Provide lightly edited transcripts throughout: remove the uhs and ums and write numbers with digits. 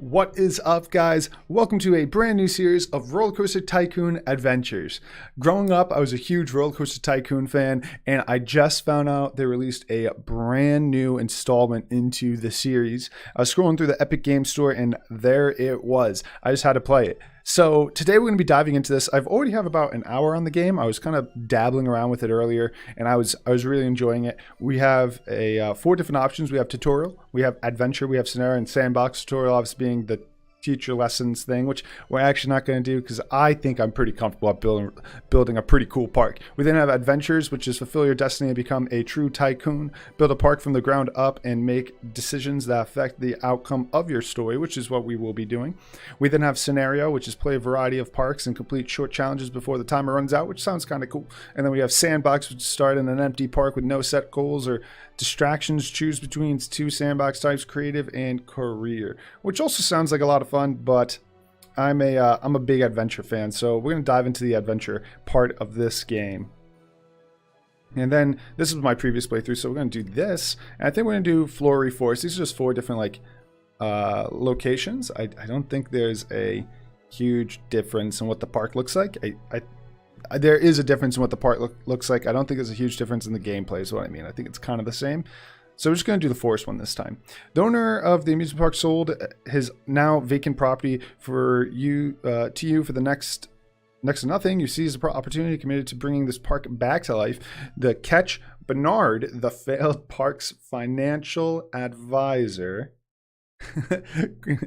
What is up, guys? Welcome to a brand new series of Rollercoaster Tycoon adventures. Growing up, I was a huge Rollercoaster Tycoon fan, and I just found out they released a brand new installment into the series. I was scrolling through the Epic Game Store, and there it was. I just had to play it. So today we're going to be diving into this. I've already have about an hour on the game. I was kind of dabbling around with it earlier, and I was really enjoying it. We have four different options. We have tutorial, we have adventure, we have scenario, and sandbox. Tutorial obviously being the teacher lessons thing, which we're actually not going to do because I think I'm pretty comfortable at building a pretty cool park. We then have adventures, which is fulfill your destiny and become a true tycoon, build a park from the ground up and make decisions that affect the outcome of your story, which is what we will be doing. We then have scenario, which is play a variety of parks and complete short challenges before the timer runs out, which sounds kind of cool. And then we have sandbox, which start in an empty park with no set goals or distractions. Choose between two sandbox types, creative and career, which also sounds like a lot of fun, but I'm a big adventure fan, so we're going to dive into the adventure part of this game. And then this was my previous playthrough, so we're going to do this, and I think we're going to do Flowery Forest. These are just four different locations. I don't think there's a huge difference in what the park looks like. There is a difference in what the park looks like. I don't think there's a huge difference in the gameplay is what I mean. I think it's kind of the same. So we're just going to do the forest one this time. The owner of the amusement park sold his now vacant property for you to you for the next to nothing. You seize the opportunity, committed to bringing this park back to life. The catch, Bernard, the failed park's financial advisor,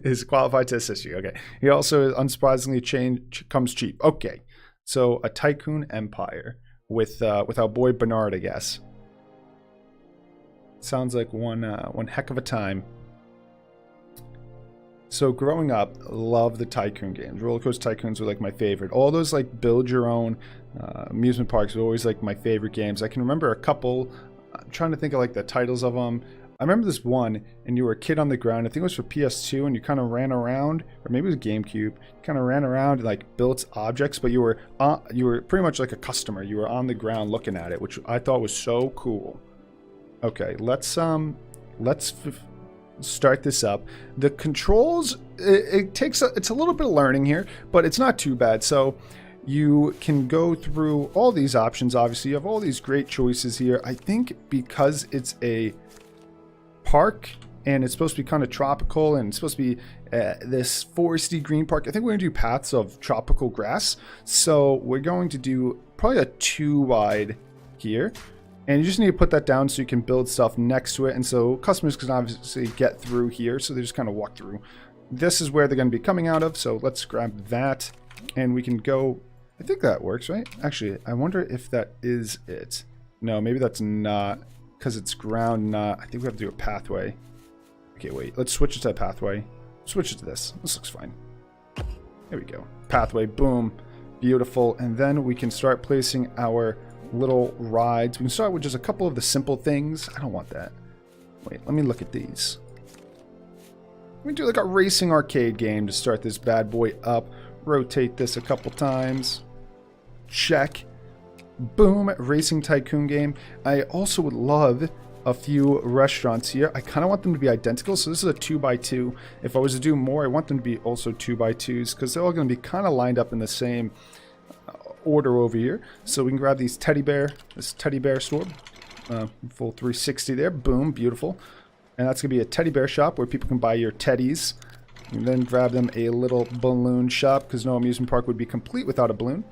is qualified to assist you. Okay. He also, unsurprisingly, comes cheap. Okay. So a tycoon empire with our boy Bernard, I guess. Sounds like one heck of a time. So growing up, love the tycoon games. Rollercoaster Tycoons were like my favorite. All those like build your own amusement parks were always like my favorite games. I can remember a couple. I'm trying to think of like the titles of them. I remember this one, and you were a kid on the ground. I think it was for PS2, and you kind of ran around, or maybe it was GameCube. You kind of ran around and like built objects, but you were pretty much like a customer. You were on the ground looking at it, which I thought was so cool. Okay, let's start this up. The controls, it's a little bit of learning here, but it's not too bad. So you can go through all these options. Obviously, you have all these great choices here. I think because it's a park and it's supposed to be kind of tropical and it's supposed to be this foresty green park, I think we're going to do paths of tropical grass. So we're going to do probably a 2 wide here. And you just need to put that down so you can build stuff next to it. And so customers can obviously get through here. So they just kind of walk through. This is where they're going to be coming out of. So let's grab that. And we can go. I think that works, right? Actually, I wonder if that is it. No, maybe that's not. Because it's ground not. I think we have to do a pathway. Okay, wait. Let's switch it to a pathway. Switch it to this. This looks fine. There we go. Pathway. Boom. Beautiful. And then we can start placing our little rides. We can start with just a couple of the simple things. I don't want that. Wait, let me look at these. Let me do like a racing arcade game to start this bad boy up. Rotate this a couple times. Check. Boom. Racing tycoon game. I also would love a few restaurants here. I kind of want them to be identical. So this is a 2x2. If I was to do more, I want them to be also 2x2s because they're all going to be kind of lined up in the same order over here. So we can grab these this teddy bear store, full 360 there. Boom, beautiful. And that's gonna be a teddy bear shop where people can buy your teddies. And then grab them a little balloon shop because no amusement park would be complete without a balloon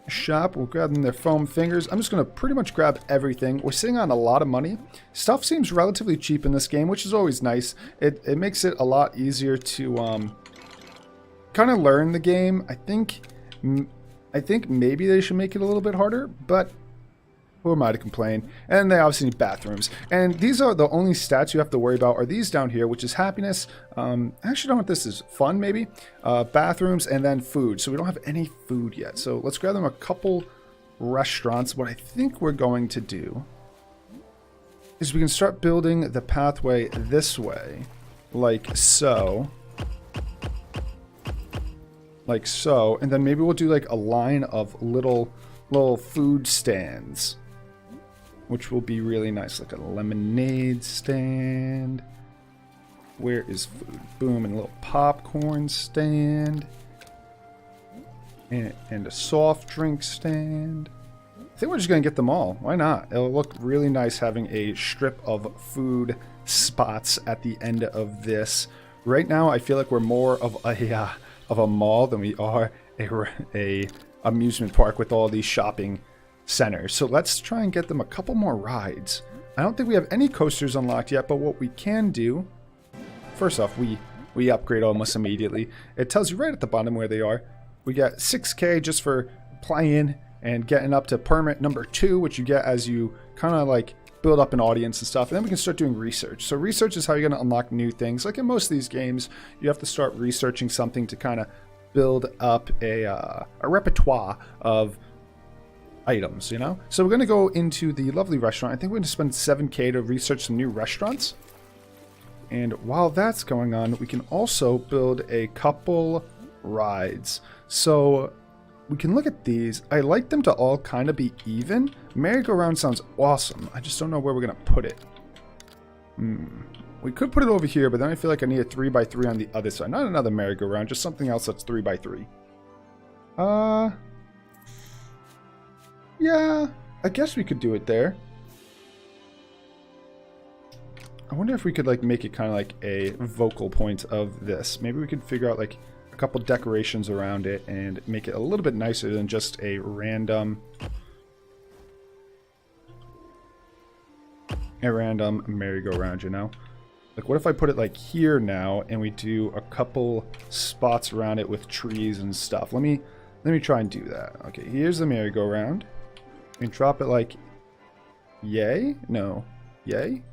shop. We'll grab them their foam fingers. I'm just gonna pretty much grab everything. We're sitting on a lot of money. Stuff seems relatively cheap in this game, which is always nice. It makes it a lot easier to kind of learn the game. I think maybe they should make it a little bit harder, but who am I to complain? And they obviously need bathrooms. And these are the only stats you have to worry about are these down here, which is happiness. I actually don't want this as fun, maybe. Bathrooms and then food. So we don't have any food yet. So let's grab them a couple restaurants. What I think we're going to do is we can start building the pathway this way, like so. Like so, and then maybe we'll do like a line of little food stands, which will be really nice, like a lemonade stand. Where is food? Boom, and a little popcorn stand. And a soft drink stand. I think we're just going to get them all. Why not? It'll look really nice having a strip of food spots at the end of this. Right now, I feel like we're more of a mall than we are a amusement park with all these shopping centers. So let's try and get them a couple more rides. I don't think we have any coasters unlocked yet, but what we can do, first off, we upgrade almost immediately. It tells you right at the bottom where they are. We get 6K just for playing and getting up to permit number 2, which you get as you kind of like build up an audience and stuff. And then we can start doing research. So research is how you're going to unlock new things. Like in most of these games, you have to start researching something to kind of build up a repertoire of items, you know? So we're going to go into the lovely restaurant. I think we're going to spend 7K to research some new restaurants. And while that's going on, we can also build a couple rides. So we can look at these. I like them to all kind of be even. Merry-go-round sounds awesome. I just don't know where we're going to put it. We could put it over here, but then I feel like I need a 3x3 on the other side. Not another merry-go-round, just something else that's 3x3. Yeah, I guess we could do it there. I wonder if we could like make it kind of like a vocal point of this. Maybe we could figure out like a couple decorations around it and make it a little bit nicer than just a random merry-go-round, you know? Like what if I put it like here now and we do a couple spots around it with trees and stuff. Let me try and do that. Okay, here's the merry-go-round. We can drop it like yay? No. Yay?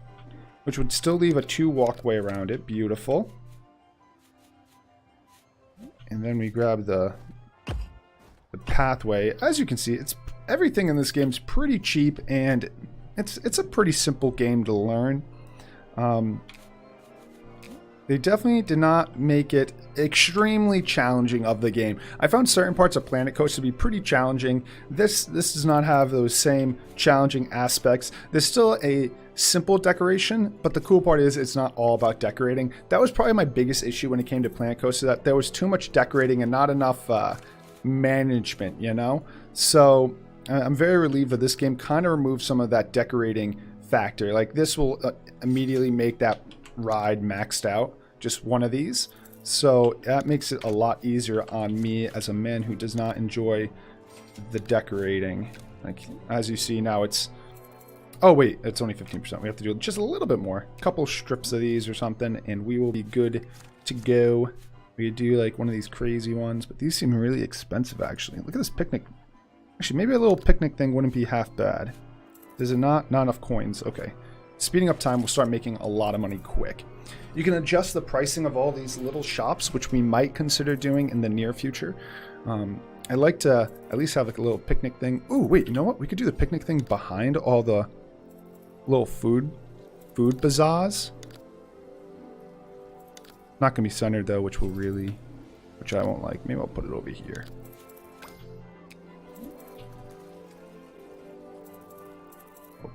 Which would still leave a 2 walkway around it. Beautiful. And then we grab the pathway. As you can see, it's everything in this game is pretty cheap, and it's a pretty simple game to learn. They definitely did not make it extremely challenging of the game. I found certain parts of Planet Coaster to be pretty challenging. This does not have those same challenging aspects. There's still a simple decoration, but the cool part is it's not all about decorating. That was probably my biggest issue when it came to Planet Coaster, that there was too much decorating and not enough management, you know? So I'm very relieved that this game kind of removed some of that decorating factor. Like this will immediately make that ride maxed out, just one of these. So that makes it a lot easier on me as a man who does not enjoy the decorating. Like as you see now, it's oh wait, it's only 15%. We have to do just a little bit more, a couple strips of these or something, and we will be good to go. We could do like one of these crazy ones, but these seem really expensive actually. Look at this picnic. Actually, maybe a little picnic thing wouldn't be half bad. Is it not enough coins? Okay. Speeding up time will start making a lot of money quick. You can adjust the pricing of all these little shops, which we might consider doing in the near future. I like to at least have like a little picnic thing. Ooh, wait, you know what? We could do the picnic thing behind all the little food bazaars. Not gonna be centered though, which I won't like. Maybe I'll put it over here.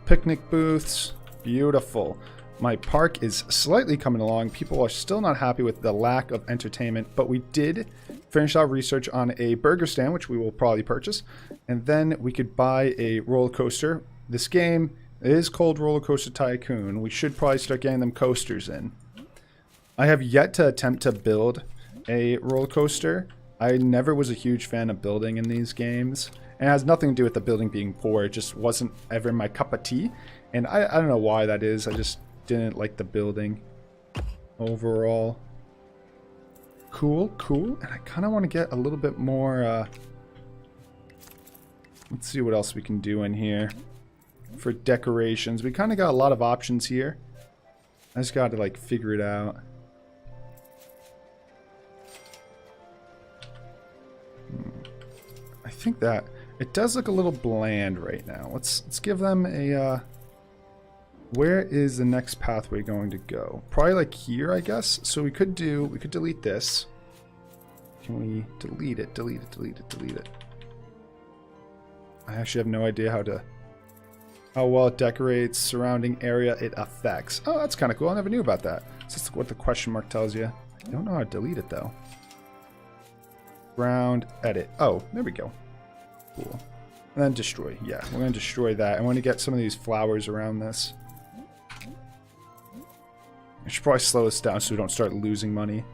Picnic booths. Beautiful. My park is slightly coming along. People are still not happy with the lack of entertainment, but we did finish our research on a burger stand, which we will probably purchase. And then we could buy a roller coaster. This game is called Rollercoaster Tycoon. We should probably start getting them coasters in. I have yet to attempt to build a roller coaster. I never was a huge fan of building in these games. And it has nothing to do with the building being poor. It just wasn't ever my cup of tea. And I don't know why that is. I just didn't like the building overall. Cool. And I kind of want to get a little bit more... let's see what else we can do in here for decorations. We kind of got a lot of options here. I just got to like figure it out. I think that it does look a little bland right now. Let's give them a where is the next pathway going to go? Probably like here, I guess. So we could delete this. Can we delete it? Delete it. I actually have no idea how how well it decorates surrounding area it affects. Oh, that's kind of cool. I never knew about that. That's what the question mark tells you. I don't know how to delete it though. Ground edit. Oh, there we go. Cool. And then destroy. Yeah, we're going to destroy that. I want to get some of these flowers around this. I should probably slow this down so we don't start losing money.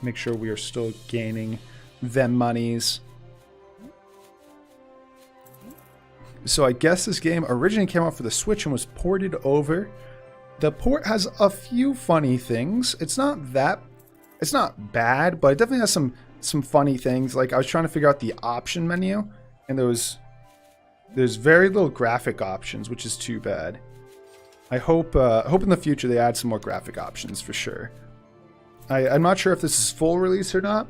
Make sure we are still gaining them monies. So I guess this game originally came out for the Switch and was ported over. The port has a few funny things. It's not bad, but it definitely has some funny things. Like I was trying to figure out the option menu, and there's very little graphic options, which is too bad. I hope in the future they add some more graphic options for sure. I'm not sure if this is full release or not.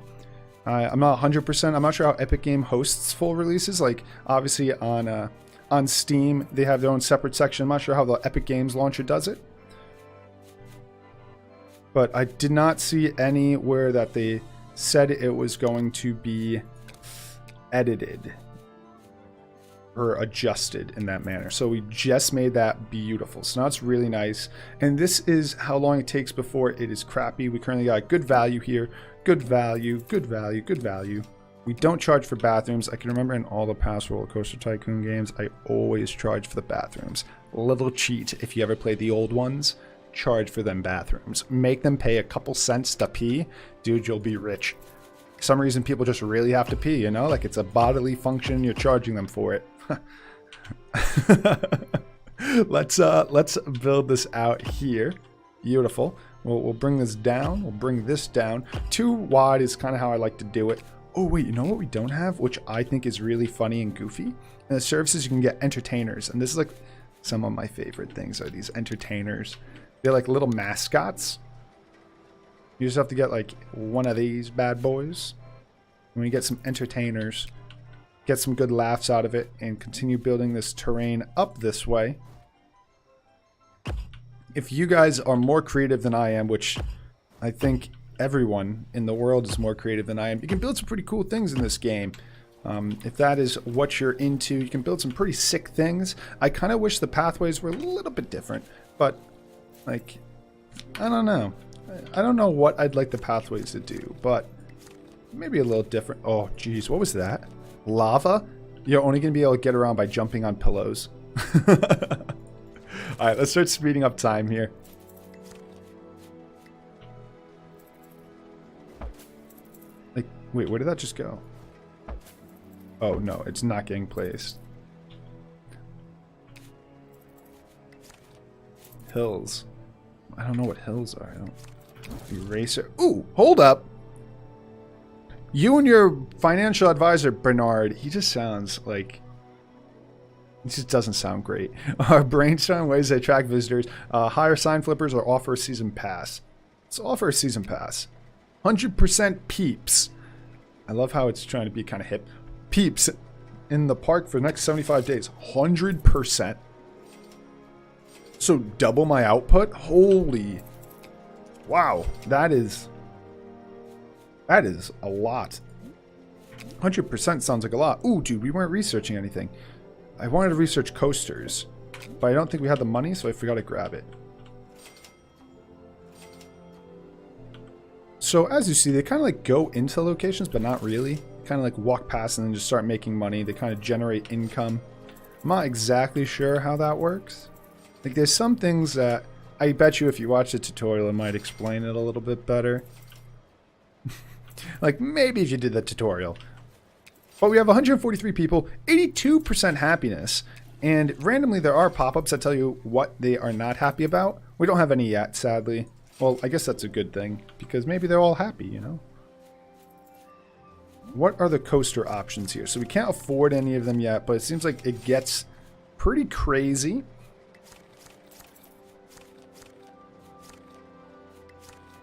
I'm not 100%. I'm not sure how Epic Game hosts full releases. Like obviously on Steam they have their own separate section. I'm not sure how the Epic Games launcher does it. But I did not see anywhere that they said it was going to be edited or adjusted in that manner. So we just made that beautiful. So now it's really nice. And this is how long it takes before it is crappy. We currently got good value here. Good value, good value, good value. We don't charge for bathrooms. I can remember in all the past Rollercoaster Tycoon games, I always charge for the bathrooms. Little cheat if you ever play the old ones. Charge for them bathrooms. Make them pay a couple cents to pee. Dude, you'll be rich. For some reason people just really have to pee, you know? Like it's a bodily function, you're charging them for it. Let's build this out here. Beautiful. We'll bring this down. We'll bring this down. Too wide is kind of how I like to do it. Oh wait, you know what we don't have, which I think is really funny and goofy? In the services you can get entertainers, and this is like some of my favorite things are these entertainers. They're like little mascots. You just have to get like one of these bad boys. When you get some entertainers, get some good laughs out of it, and continue building this terrain up this way. If you guys are more creative than I am, which I think everyone in the world is more creative than I am, you can build some pretty cool things in this game. If that is what you're into, you can build some pretty sick things. I kind of wish the pathways were a little bit different, but like, I don't know. I don't know what I'd like the pathways to do, but maybe a little different. Oh, geez, what was that? Lava? You're only going to be able to get around by jumping on pillows. Alright, let's start speeding up time here. Like, wait, where did that just go? Oh, no, it's not getting placed. Hills. I don't know what hills are. I don't... Eraser. Ooh, hold up! You and your financial advisor, Bernard, he just sounds like... It just doesn't sound great. Brainstorm ways to attract visitors. Hire sign flippers or offer a season pass. Let's offer a season pass. 100% peeps. I love how it's trying to be kind of hip. Peeps in the park for the next 75 days. 100%. So double my output? Holy. Wow. That is a lot. 100% sounds like a lot. Ooh, dude, we weren't researching anything. I wanted to research coasters, but I don't think we had the money, so I forgot to grab it. So as you see, they kind of like go into locations, but not really. Kind of like walk past and then just start making money. They kind of generate income. I'm not exactly sure how that works. Like there's some things that I bet you if you watch the tutorial, it might explain it a little bit better. Like maybe if you did the tutorial. But we have 143 people, 82% happiness, and randomly there are pop-ups that tell you what they are not happy about. We don't have any yet, sadly. Well, I guess that's a good thing, because maybe they're all happy, you know? What are the coaster options here? So we can't afford any of them yet, but it seems like it gets pretty crazy.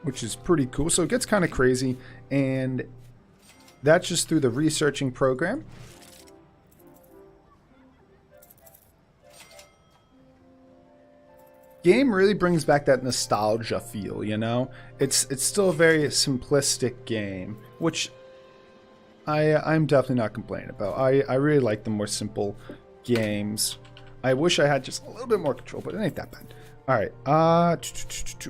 Which is pretty cool. So it gets kind of crazy, and that's just through the researching program. Game really brings back that nostalgia feel, you know? It's still a very simplistic game, which I'm definitely not complaining about. I really like the more simple games. I wish I had just a little bit more control, but it ain't that bad. All right,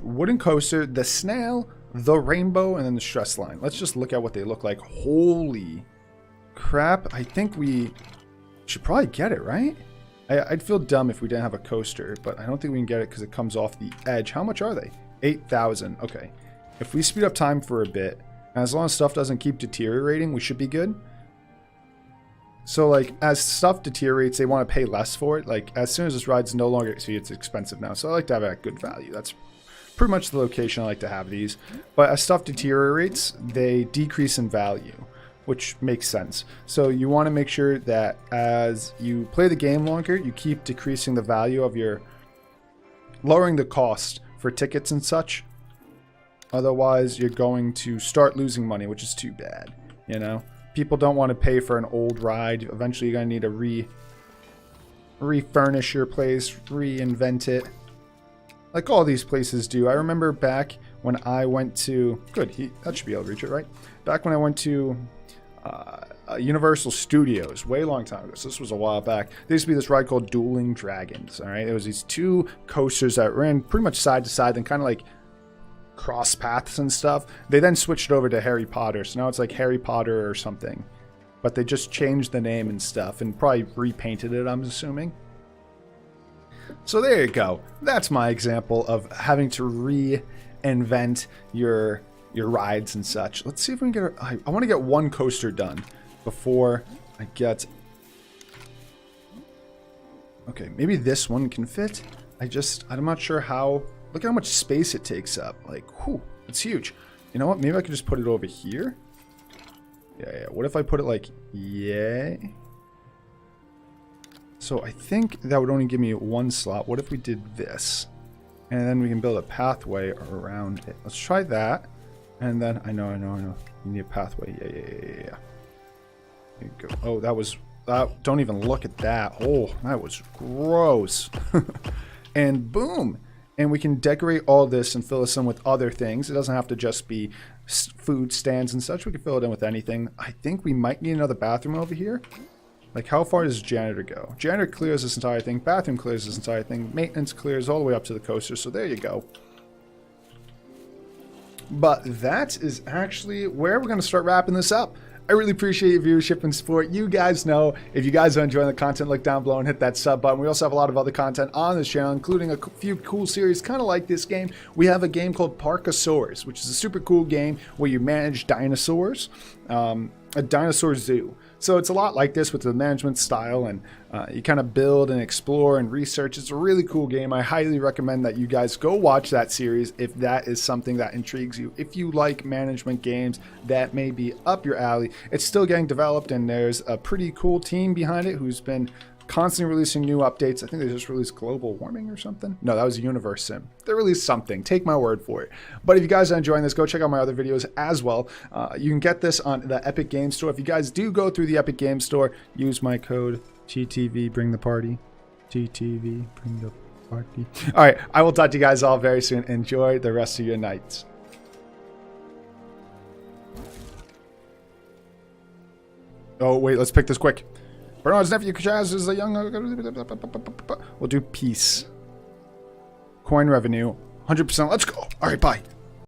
wooden coaster, the snail, the rainbow, and then the stress line. Let's just look at what they look like. Holy crap. I think we should probably get it, right? I'd feel dumb if we didn't have a coaster, but I don't think we can get it because it comes off the edge. How much are they? 8,000. Okay. If we speed up time for a bit, and as long as stuff doesn't keep deteriorating, we should be good. So, like, as stuff deteriorates, they want to pay less for it. Like, as soon as this ride's no longer... See, it's expensive now. So I like to have it at good value. That's pretty much the location I like to have these. But as stuff deteriorates, they decrease in value, which makes sense. So you want to make sure that as you play the game longer, you keep decreasing the value of your... lowering the cost for tickets and such. Otherwise, you're going to start losing money, which is too bad, you know? People don't want to pay for an old ride. Eventually, you're going to need to refurnish your place, reinvent it. Like all these places do. I remember back when I went to... Good, that should be able to reach it, right? Back when I went to Universal Studios, way long time ago. So this was a while back. There used to be this ride called Dueling Dragons, all right? It was these two coasters that ran pretty much side to side and kind of like cross paths and stuff. They then switched over to Harry Potter, so now it's like Harry Potter or something, but they just changed the name and stuff and probably repainted it, I'm assuming. So there you go. That's my example of having to reinvent your rides and such. Let's see if we can get I want to get one coaster done before I get... Okay, maybe this one can fit. I'm not sure how... Look at how much space it takes up. Like, whew, it's huge. You know what? Maybe I could just put it over here. Yeah. What if I put it like, yay? So I think that would only give me one slot. What if we did this? And then we can build a pathway around it. Let's try that. And then, I know. You need a pathway. Yeah. There you go. Oh, that was, don't even look at that. Oh, that was gross. And boom. And we can decorate all this and fill this in with other things. It doesn't have to just be food stands and such. We can fill it in with anything. I think we might need another bathroom over here. Like, how far does janitor go? Janitor clears this entire thing. Bathroom clears this entire thing. Maintenance clears all the way up to the coaster. So there you go. But that is actually where we're going to start wrapping this up. I really appreciate your viewership and support. You guys know, if you guys are enjoying the content, look down below and hit that sub button. We also have a lot of other content on this channel, including a few cool series kind of like this game. We have a game called Parkosaurus, which is a super cool game where you manage dinosaurs, a dinosaur zoo. So it's a lot like this with the management style, and you kind of build and explore and research. It's a really cool game. I highly recommend that you guys go watch that series if that is something that intrigues you. If you like management games, that may be up your alley. It's still getting developed, and there's a pretty cool team behind it who's been constantly releasing new updates. I think they just released global warming or something. No, that was Universe Sim. They released something. Take my word for it. But if you guys are enjoying this, go check out my other videos as well. You can get this on the Epic Games Store. If you guys do go through the Epic Games Store, use my code GTV, bring the party. GTV, bring the party. All right, I will talk to you guys all very soon. Enjoy the rest of your nights. Oh, wait, let's pick this quick. Bernard's nephew Chaz is a young... We'll do peace. Coin revenue, 100%. Let's go. All right, bye.